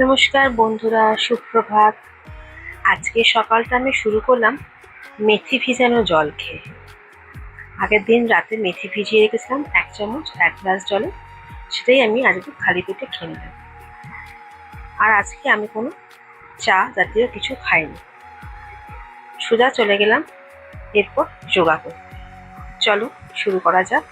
নমস্কার বন্ধুরা, সুপ্রভাত। আজকে সকালটা আমি শুরু করলাম মেথি ভিজানো জল খেয়ে। আগের দিন রাতে মেথি ভিজিয়ে রেখেছিলাম 1 চামচ 1 গ্লাস জলে, সেটাই আমি আজকে খালি পেটে খেয়ে নিলাম। আর আজকে আমি কোনো চা জাতীয় কিছু খাইনি, সোজা চলে গেলাম এরপর যোগা করতে। চলো শুরু করা যাক।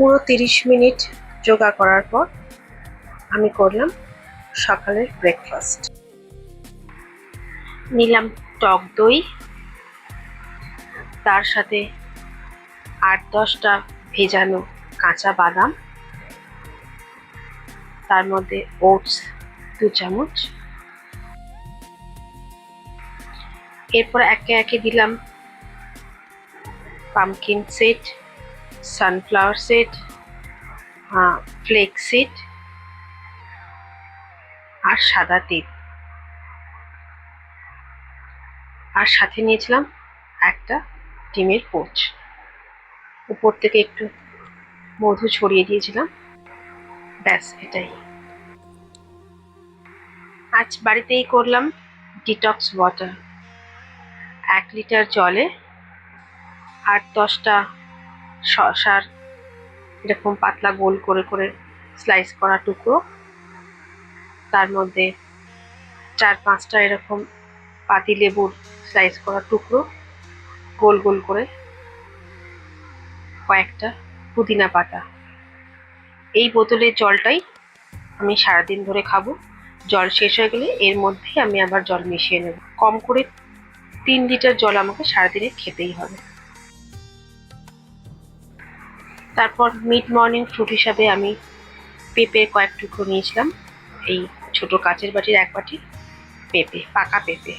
পুরো 30 মিনিট যোগা করার পর আমি করলাম সকালের ব্রেকফাস্ট। নিলাম টক দই, তার সাথে 8-10টা ভেজানো কাঁচা বাদাম, তার মধ্যে ওটস 2 চামচ। এরপর একে একে দিলাম pumpkin seed, sunflower seed, flax seed আর সাদা তিল। আর সাথে নিয়েছিলাম একটা ডিমের পোচ। উপর থেকে একটু মধু ছড়িয়ে দিয়েছিলাম। ব্যাস, এটাই। আজ বাড়িতেই করলাম ডিটক্স ওয়াটার। 1 লিটার জলে 8-10টা শসার এরকম পাতলা গোল করে করে স্লাইস করা টুকরো, তার মধ্যে 4-5টা এরকম পাতিলেবুর স্লাইস করা টুকরো গোল গোল করে, কয়েকটা পুদিনা পাতা। এই বোতলের জলটাই আমি সারাদিন ধরে খাবো। জল শেষ হয়ে গেলে এর মধ্যে আমি আবার জল মিশিয়ে নেব। কম করে 3 লিটার জল আমাকে সারাদিনে খেতেই হবে। তারপর মিড মর্নিং ফ্রুট হিসাবে আমি পেঁপে কয়েক টুকরো নিয়েছিলাম। এই ছোট কাচের বাটির 1 বাটি পেঁপে, পাকা পেঁপে।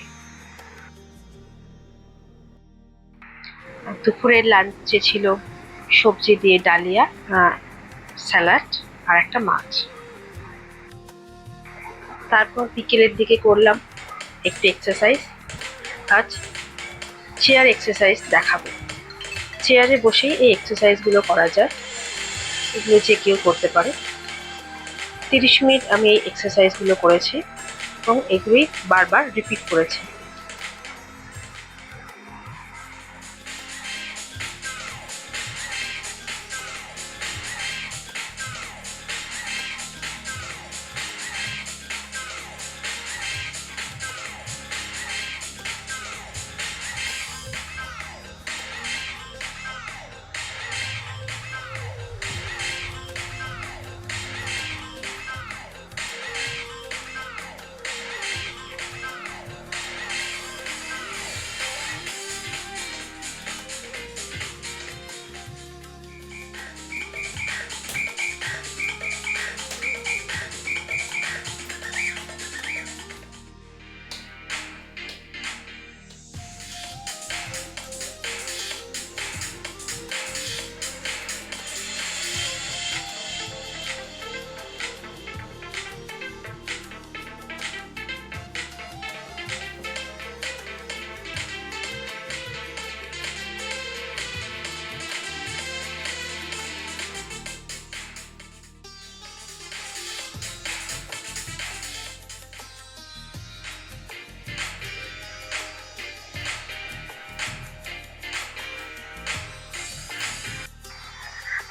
দুপুরের লাঞ্চে ছিল সবজি দিয়ে ডালিয়া, স্যালাড আর একটা মাছ। তারপর বিকেলের দিকে করলাম একটু এক্সারসাইজ। আজ চেয়ার এক্সারসাইজ দেখাবো। চেয়ারে বসেই এই এক্সারসাইজগুলো করা যায়, এগুলো যে কেউ করতে পারে। 30 মিনিট আমি এই এক্সারসাইজগুলো করেছি এবং এগুলোই বারবার রিপিট করেছি।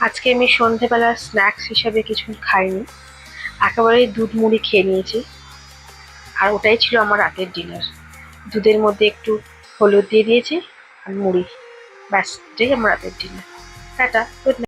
আজকে আমি সন্ধেবেলা স্ন্যাক্স হিসাবে কিছু খাইনি, একেবারেই দুধ মুড়ি খেয়ে নিয়েছি। আর ওটাই ছিল আমার রাতের ডিনার। দুধের মধ্যে একটু হলুদ দিয়ে দিয়েছি আর মুড়ি, ব্যাস এটাই আমার রাতের ডিনার। Tata, good night.